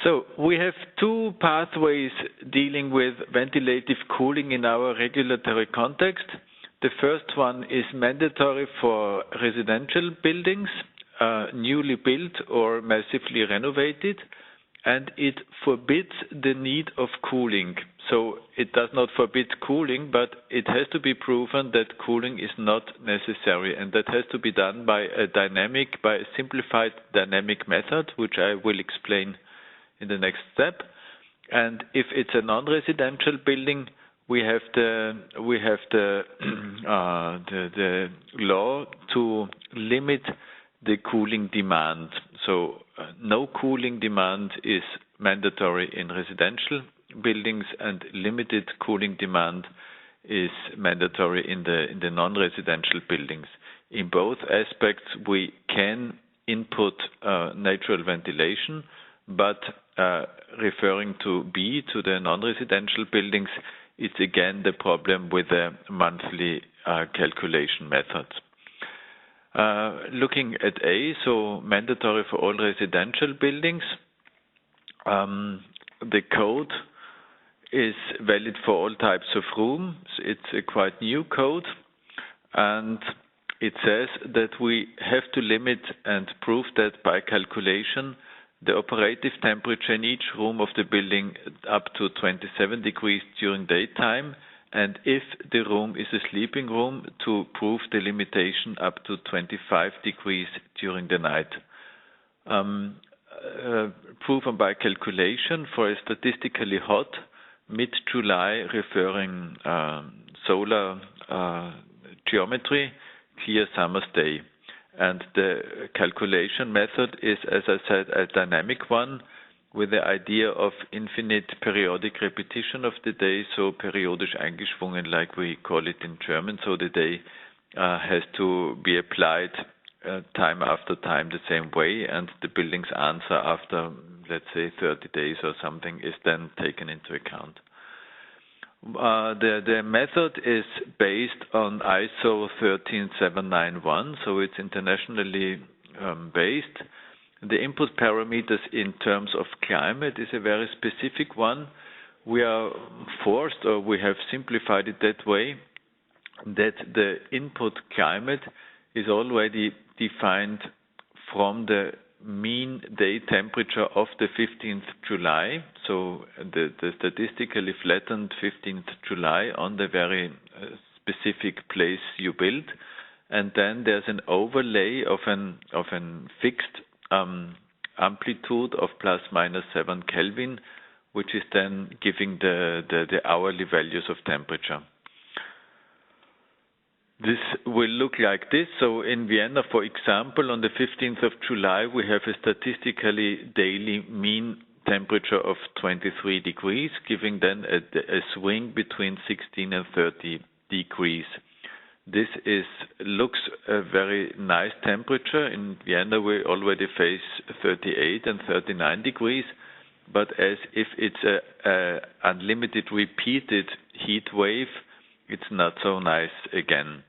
So we have two pathways dealing with ventilative cooling in our regulatory context. The first one is mandatory for residential buildings, newly built or massively renovated, and it forbids the need of cooling. So it does not forbid cooling, but it has to be proven that cooling is not necessary, and that has to be done by a simplified dynamic method, which I will explain in the next step. And if it's a non-residential building, we have the law to limit the cooling demand. So no cooling demand is mandatory in residential buildings, and limited cooling demand is mandatory in the non-residential buildings. In both aspects, we can input natural ventilation, but referring to the non-residential buildings, it's again the problem with the monthly calculation methods. Looking at A, so mandatory for all residential buildings, the code is valid for all types of rooms. It's a quite new code, and it says that we have to limit and prove that by calculation the operative temperature in each room of the building up to 27 degrees during daytime, and if the room is a sleeping room, to prove the limitation up to 25 degrees during the night. Proven by calculation for a statistically hot mid-July, referring solar geometry, clear summer's day. And the calculation method is, as I said, a dynamic one with the idea of infinite periodic repetition of the day, so periodisch eingeschwungen, like we call it in German. So the day has to be applied time after time the same way, and the building's answer after, let's say, 30 days or something is then taken into account. The method is based on ISO 13791, so it's internationally based. The input parameters in terms of climate is a very specific one. We are forced, or we have simplified it that way, that the input climate is already defined from the mean day temperature of the 15th July, so the statistically flattened 15th July on the very specific place you build, and then there's an overlay of an fixed amplitude of plus minus 7 Kelvin, which is then giving the hourly values of temperature. This will look like this. So in Vienna, for example, on the 15th of July, we have a statistically daily mean temperature of 23 degrees, giving then a swing between 16 and 30 degrees. This looks a very nice temperature. In Vienna, we already face 38 and 39 degrees, but as if it's a unlimited repeated heat wave, it's not so nice again.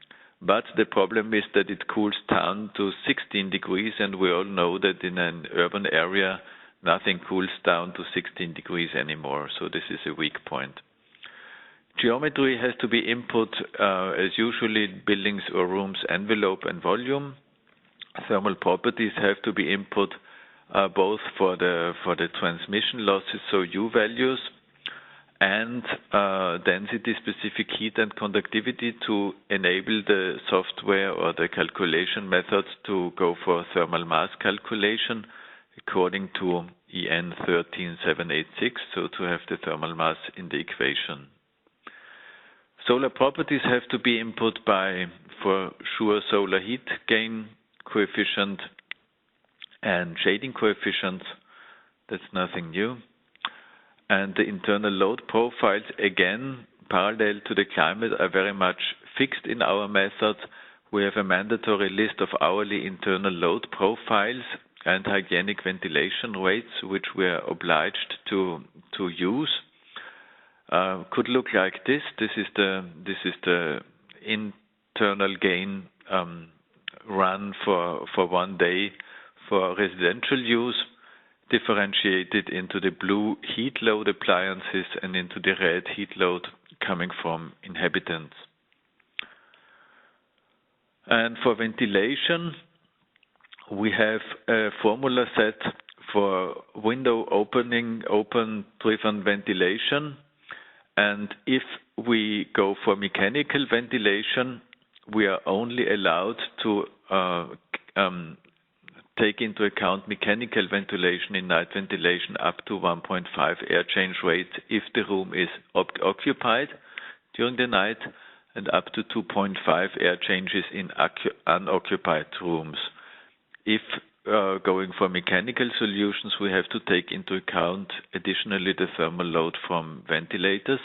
But the problem is that it cools down to 16 degrees, and we all know that in an urban area, nothing cools down to 16 degrees anymore. So this is a weak point. Geometry has to be input as usually buildings or rooms envelope and volume. Thermal properties have to be input both for the transmission losses, so U values, and density-specific heat and conductivity to enable the software or the calculation methods to go for thermal mass calculation according to EN 13786, so to have the thermal mass in the equation. Solar properties have to be input for sure, solar heat gain coefficient and shading coefficients. That's nothing new. And the internal load profiles, again, parallel to the climate, are very much fixed in our method. We have a mandatory list of hourly internal load profiles and hygienic ventilation rates, which we are obliged to use. Could look like this. This is the internal gain run for 1 day for residential use. differentiated into the blue heat load appliances and into the red heat load coming from inhabitants. And for ventilation, we have a formula set for window opening, open-driven ventilation. And if we go for mechanical ventilation, we are only allowed to take into account mechanical ventilation in night ventilation up to 1.5 air change rate if the room is occupied during the night, and up to 2.5 air changes in unoccupied rooms. If going for mechanical solutions, we have to take into account additionally the thermal load from ventilators,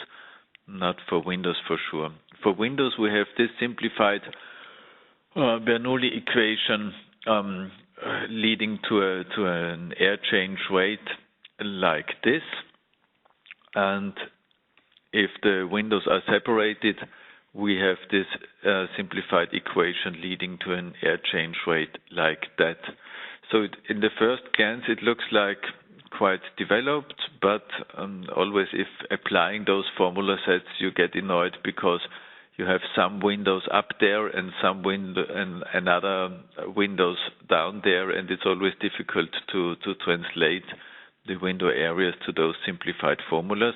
not for windows for sure. For windows, we have this simplified Bernoulli equation leading to an air change rate like this. And if the windows are separated, we have this simplified equation leading to an air change rate like that. So in the first glance, it looks like quite developed, but always if applying those formula sets, you get annoyed because you have some windows up there and some another windows down there, and it's always difficult to translate the window areas to those simplified formulas.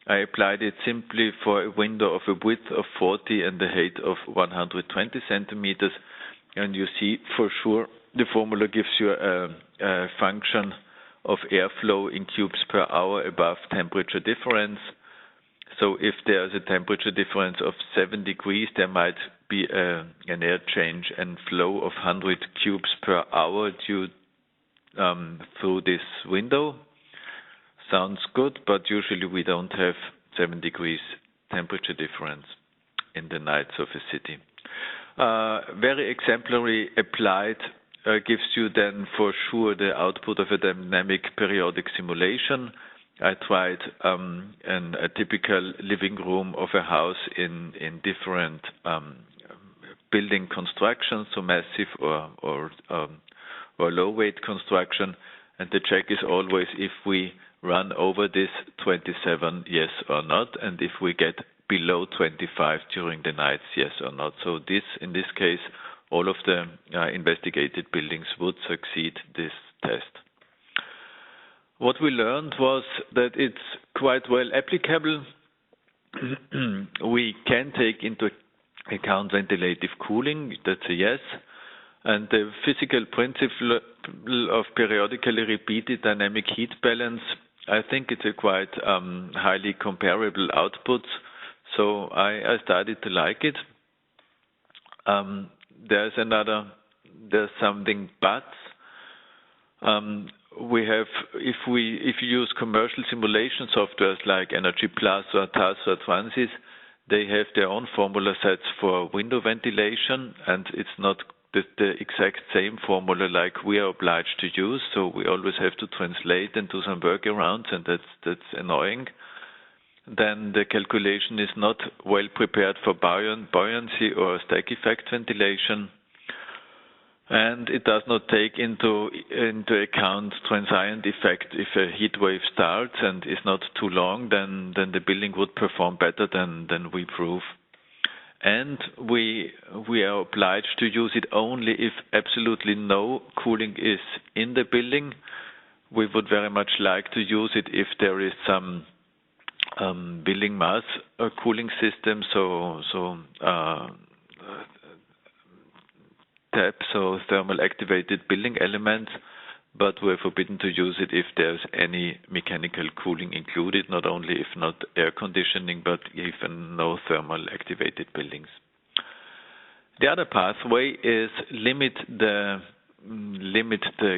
I applied it simply for a window of a width of 40 and a height of 120 centimeters, and you see for sure the formula gives you a function of airflow in cubes per hour above temperature difference. So if there's a temperature difference of 7 degrees, there might be an air change and flow of 100 cubes per hour due through this window. Sounds good, but usually we don't have 7 degrees temperature difference in the nights of a city. Very exemplary applied gives you then for sure the output of a dynamic periodic simulation. I tried a typical living room of a house in different building constructions, so massive or low weight construction, and the check is always if we run over this 27, yes or not, and if we get below 25 during the nights, yes or not. So in this case, all of the investigated buildings would succeed this test. What we learned was that it's quite well applicable. We can take into account ventilative cooling, that's a yes. And the physical principle of periodically repeated dynamic heat balance, I think it's a quite highly comparable output. So I started to like it. There's something but. We have, if you use commercial simulation softwares like Energy Plus or TAS or Transys, they have their own formula sets for window ventilation, and it's not the exact same formula like we are obliged to use. So we always have to translate and do some workarounds, and that's annoying. Then the calculation is not well prepared for buoyancy or stack effect ventilation. And it does not take into account transient effect. If a heat wave starts and is not too long, then the building would perform better than we prove. And we are obliged to use it only if absolutely no cooling is in the building. We would very much like to use it if there is some building mass cooling system, TAP, so thermal activated building elements, but we're forbidden to use it if there's any mechanical cooling included, not only if not air conditioning, but even no thermal activated buildings. The other pathway is limit the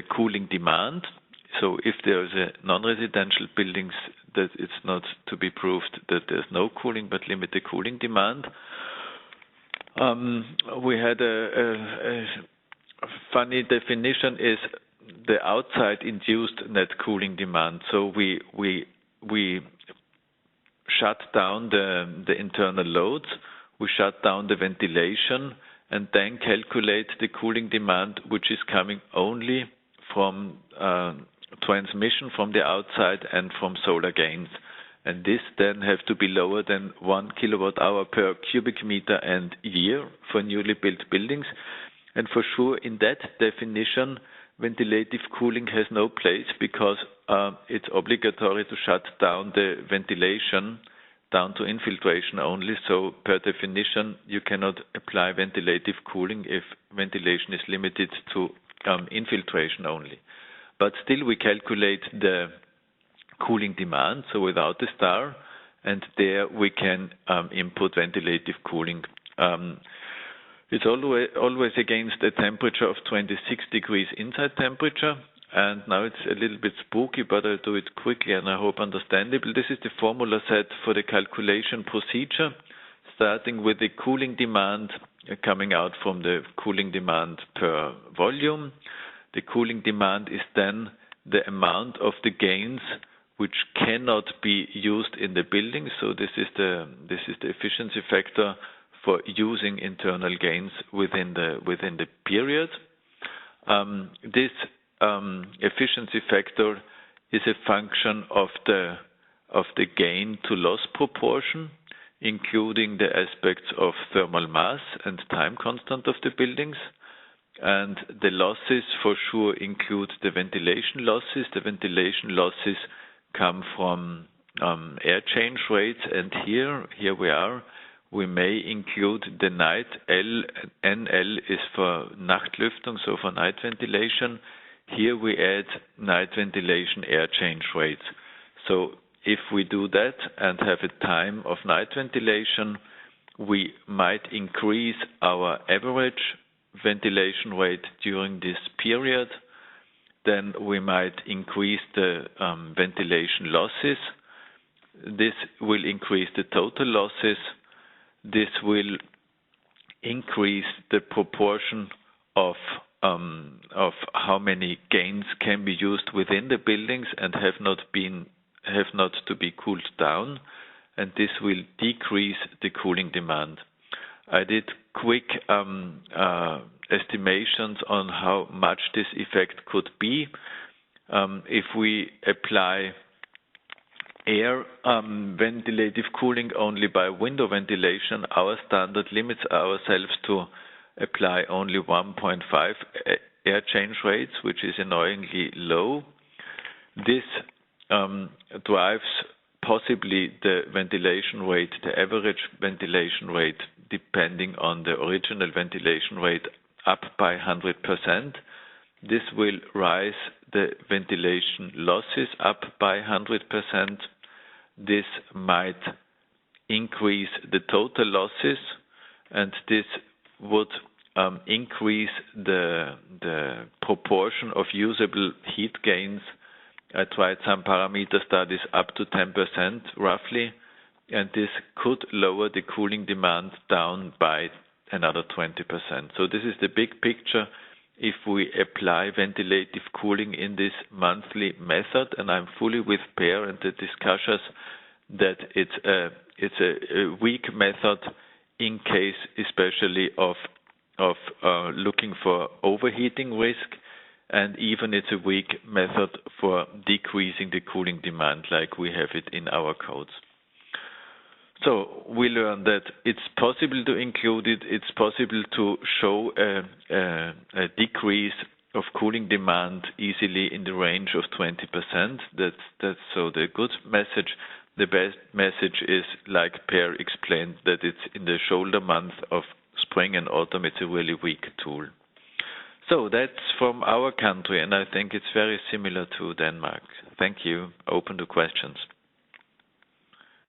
cooling demand. So if there's a non-residential buildings, that it's not to be proved that there's no cooling, but limit the cooling demand. We had a funny definition is the outside induced net cooling demand. So we shut down the internal loads, we shut down the ventilation, and then calculate the cooling demand, which is coming only from transmission from the outside and from solar gains. And this then have to be lower than 1 kilowatt-hour per cubic meter and year for newly built buildings. And for sure, in that definition, ventilative cooling has no place, because it's obligatory to shut down the ventilation down to infiltration only. So per definition, you cannot apply ventilative cooling if ventilation is limited to infiltration only. But still, we calculate the cooling demand, so without the star, and there we can input ventilative cooling. It's always against a temperature of 26 degrees inside temperature, and now it's a little bit spooky, but I'll do it quickly and I hope understandable. This is the formula set for the calculation procedure, starting with the cooling demand coming out from the cooling demand per volume. The cooling demand is then the amount of the gains which cannot be used in the building. So this is the efficiency factor for using internal gains within the period. This efficiency factor is a function of the gain to loss proportion, including the aspects of thermal mass and time constant of the buildings. And the losses for sure include the ventilation losses. The ventilation losses come from air change rates, and here we are. We may include the night. NL is for Nachtlüftung, so for night ventilation. Here we add night ventilation air change rates. So if we do that and have a time of night ventilation, we might increase our average ventilation rate during this period. Then we might increase the ventilation losses. This will increase the total losses. This will increase the proportion of how many gains can be used within the buildings and have not to be cooled down, and this will decrease the cooling demand. I did quick estimations on how much this effect could be. If we apply air ventilative cooling only by window ventilation, our standard limits ourselves to apply only 1.5 air change rates, which is annoyingly low. This drives possibly the ventilation rate, the average ventilation rate, depending on the original ventilation rate, up by 100%. This will rise the ventilation losses up by 100%. This might increase the total losses, and this would increase the proportion of usable heat gains. I tried some parameter studies up to 10% roughly, and this could lower the cooling demand down by another 20%. So this is the big picture if we apply ventilative cooling in this monthly method, and I'm fully with Per and the discussers that it's a weak method in case especially of looking for overheating risk, and even it's a weak method for decreasing the cooling demand like we have it in our codes. So we learned that it's possible to include it, it's possible to show a decrease of cooling demand easily in the range of 20%. That's so the good message. The best message is, like Per explained, that it's in the shoulder month of spring and autumn, it's a really weak tool. So that's from our country, and I think it's very similar to Denmark. Thank you. Open to questions.